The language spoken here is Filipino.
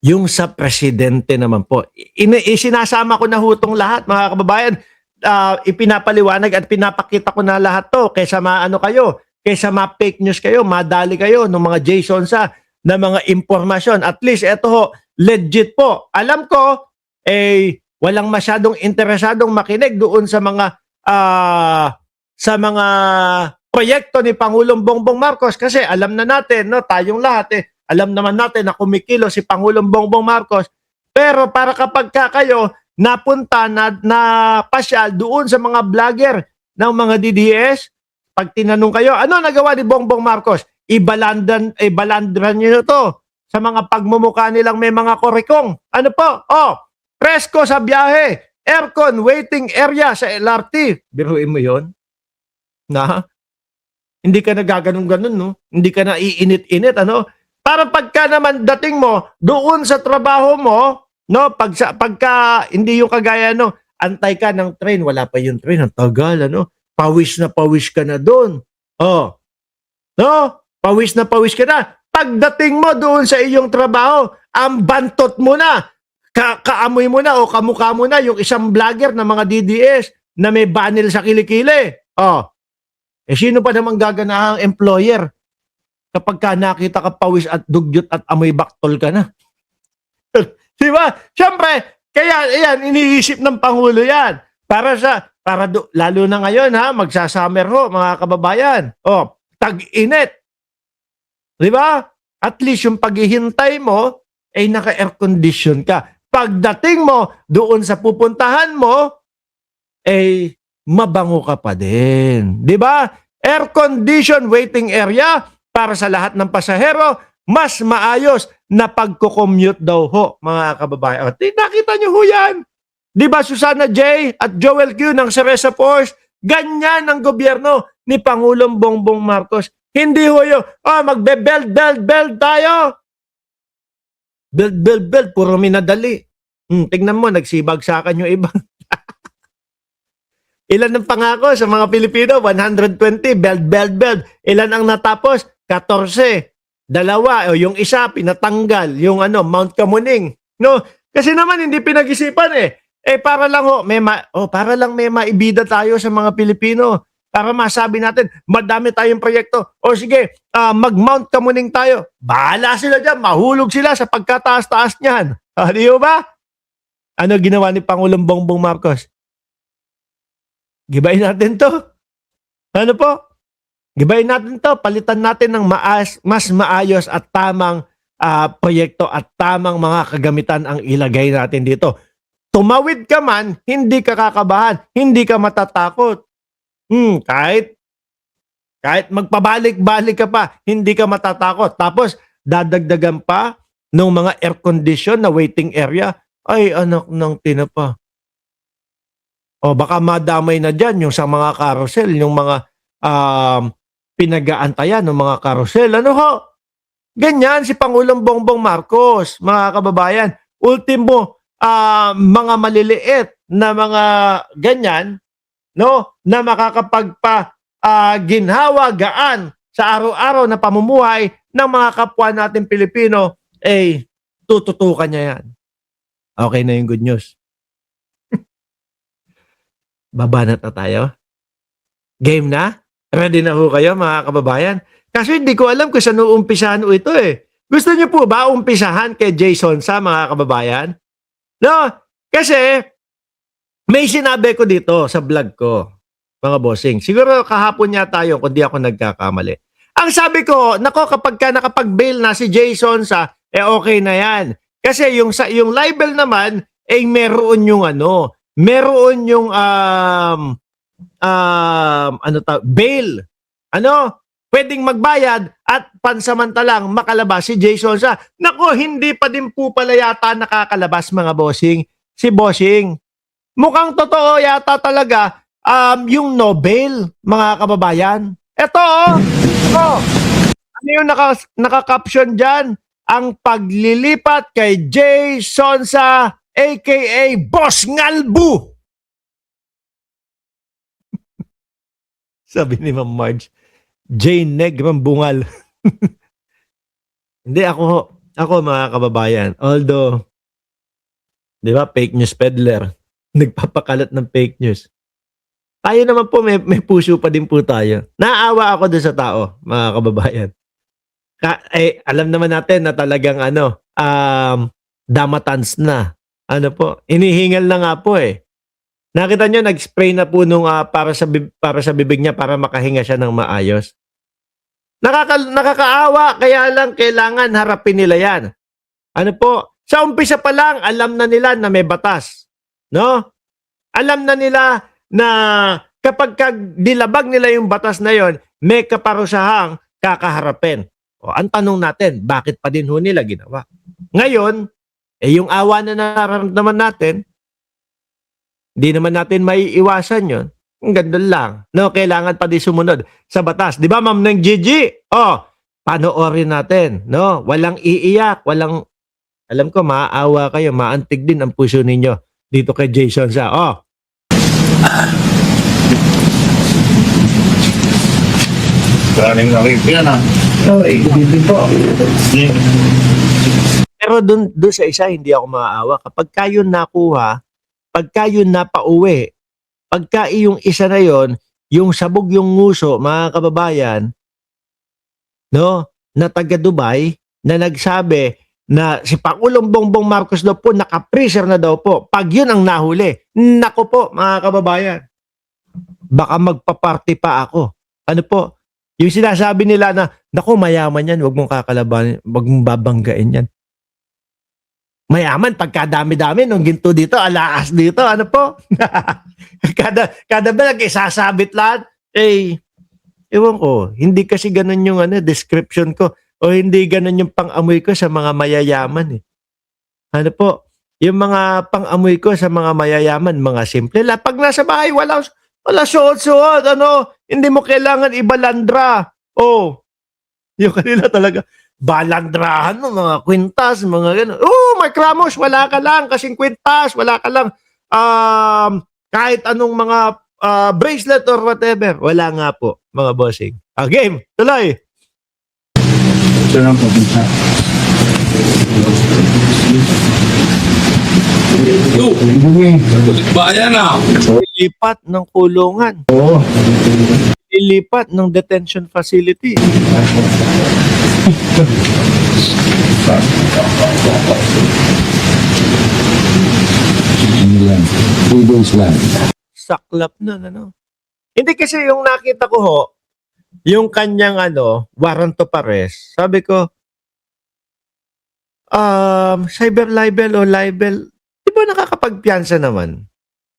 Yung sa presidente naman po, isinasama ko na hutong lahat, mga kababayan. Ipinapaliwanag at pinapakita ko na lahat to kaysa maano kayo, kaysa ma-fake news kayo, madali kayo ng mga Jason sa na mga impormasyon. At least ito ho, legit po. Alam ko, walang masyadong interesadong makinig doon sa mga proyekto ni Pangulong Bongbong Marcos kasi alam na natin, no, tayong lahat alam naman natin na kumikilo si Pangulong Bongbong Marcos. Pero para kapag kayo napunta na pasyal doon sa mga vlogger ng mga DDS, pag tinanong kayo, ano nagawa ni Bongbong Marcos? Ibalandran nyo to sa mga pagmumukha nilang may mga korikong. Ano po? Presko sa biyahe, aircon, waiting area sa LRT. Biruin mo yon na hindi ka nagaganon-ganon, no? Hindi ka na iinit-init, ano? Para pagka naman dating mo doon sa trabaho mo, no, pagka hindi yung kagaya no, antay ka ng train, wala pa yung train, ang tagal, ano? Pawis na pawis ka na doon. No? Pawis na pawis ka na. Pagdating mo doon sa iyong trabaho, ang bantot mo na, kaamoy mo na o kamukha mo na yung isang vlogger ng mga DDS na may banil sa kilikili. Sino pa naman gaganahang employer kapag ka nakita ka pawis at dugyot at amoy baktol ka na? Di ba? Siyempre, kaya yan, iniisip ng Pangulo yan. Lalo na ngayon ha, magsasummer ho, mga kababayan. Tag-init. Di ba? At least yung paghihintay mo, ay naka-air condition ka. Pagdating mo, doon sa pupuntahan mo, mabango ka pa din. Di ba? Air condition waiting area para sa lahat ng pasahero, mas maayos na pagko-commute daw ho, mga kababayan. At nakita nyo ho yan. Di ba Susana J. at Joel Q ng Cereza Force? Ganyan ang gobyerno ni Pangulong Bongbong Marcos. Hindi ho yun, magbe-belt tayo. Belt, puro minadali. Tingnan mo, nagsibagsakan yung iba. Ilan ang pangako sa mga Pilipino? 120, belt. Ilan ang natapos? 14. 2, o yung isa, pinatanggal. Yung Mount Kamuning. No? Kasi naman, hindi pinag-isipan para lang may maibida tayo sa mga Pilipino. Para masabi natin, madami tayong proyekto. O sige, mag-Mount Kamuning tayo. Bahala sila dyan. Mahulog sila sa pagkataas-taas niyan. Di ba? Ano ginawa ni Pangulong Bongbong Marcos? Gibayin natin to. Ano po? Gibayin natin to. Palitan natin ng mas maayos at tamang proyekto at tamang mga kagamitan ang ilagay natin dito. Tumawid ka man, hindi ka kakabahan, hindi ka matatakot. Kahit magpabalik-balik ka pa, hindi ka matatakot. Tapos, dadagdagan pa ng mga air condition na waiting area. Ay, anak ng tinapa. Baka madamay na dyan yung sa mga carousel, yung mga pinag-aantayan ng mga carousel. Ano ho? Ganyan si Pangulong Bongbong Marcos, mga kababayan. Ultimo, mga maliliit na mga ganyan, no, na makakapagpa-ginhawa, gaan sa araw-araw na pamumuhay ng mga kapwa natin Pilipino, tututukan niya yan. Okay na yung good news. Babanat na tayo? Game na? Ready na ho kayo, mga kababayan? Kasi hindi ko alam kung saan uumpisahan ito Gusto niyo po ba umpisahan kay Jason sa mga kababayan? No? Kasi may sinabi ko dito sa vlog ko, mga bossing. Siguro kahapon niya tayo kung di ako nagkakamali. Ang sabi ko, kapag ka nakapag-bail na si Jason sa, okay na yan. Kasi yung libel naman, meron yung meron yung bail. Pwedeng magbayad at pansamantalang makalabas si Jason sa. Hindi pa din po pala yata nakakalabas, mga bossing. Si bossing. Mukhang totoo yata talaga yung no bail, mga kababayan. Ito ano yung naka-caption dyan? Ang paglilipat kay Jason sa aka Boss Ngalbu. Sabi ni Ma'am Marge, Jane Negrang Bungal. Hindi ako, Ako mga kababayan, although, di ba, fake news peddler, nagpapakalat ng fake news. Tayo naman po, may puso pa din po tayo. Naawa ako doon sa tao, mga kababayan. Alam naman natin na talagang damatans na. Ano po, inihingal na nga po eh. Nakita nyo, nag-spray na po nung para sa bibig niya para makahinga siya ng maayos. Nakakaawa, kaya lang kailangan harapin nila yan. Ano po, sa umpisa pa lang, alam na nila na may batas. No? Alam na nila na kapag dilabag nila yung batas na yon, may kaparusahang kakaharapin. O, ang tanong natin, bakit pa din ho nila ginawa? Ngayon, yung awa na nararamdaman natin, hindi naman natin maiiwasan yon. Ang ganda lang. No, kailangan pa din sumunod sa batas. Di ba, Ma'am Neng Gigi? Panoorin natin. No? Walang iiyak, walang, alam ko, maaawa kayo, maantig din ang puso ninyo dito kay Jason sa. Galing nakikita na. Ibigin po. Pero dun sa isa, hindi ako maaawa. Kapag kayo nakuha, pagka yun napauwi, pagka yung isa na yon, yung sabog yung nguso, mga kababayan, no, na taga Dubai, na nagsabi na si Pangulong Bongbong Marcos daw po, naka-freezer na daw po. Pag yun ang nahuli, nako po, mga kababayan, baka magpa-party pa ako. Ano po, yung sinasabi nila na, nako, mayaman yan, wag mong kakalabanin, wag mong babanggain yan. Mayaman, pagkadami-dami, nung ginto dito, alaas dito, ano po? kada ba nag-isasabit lahat? Ewan ko, hindi kasi ganun yung description ko, o hindi ganun yung pang-amoy ko sa mga mayayaman. Ano po? Yung mga pang-amoy ko sa mga mayayaman, mga simple lang. Pag nasa bahay, wala suot-suot, hindi mo kailangan ibalandra. Yung kanila talaga, balandrahan mo, mga kwintas, mga gano'n. Mark Ramos, wala ka lang kasing kwintas, wala ka lang kahit anong mga bracelet or whatever. Wala nga po, mga bossing. Game, tuloy. Ito lang papunta. Bayan na. Lilipat ng kulungan. Oo. Lilipat ng detention facility. Saklap na, Hindi kasi yung nakita ko ho, yung kanyang warrant of arrest, sabi ko, cyber libel o libel, di ba nakakapagpiyansa naman?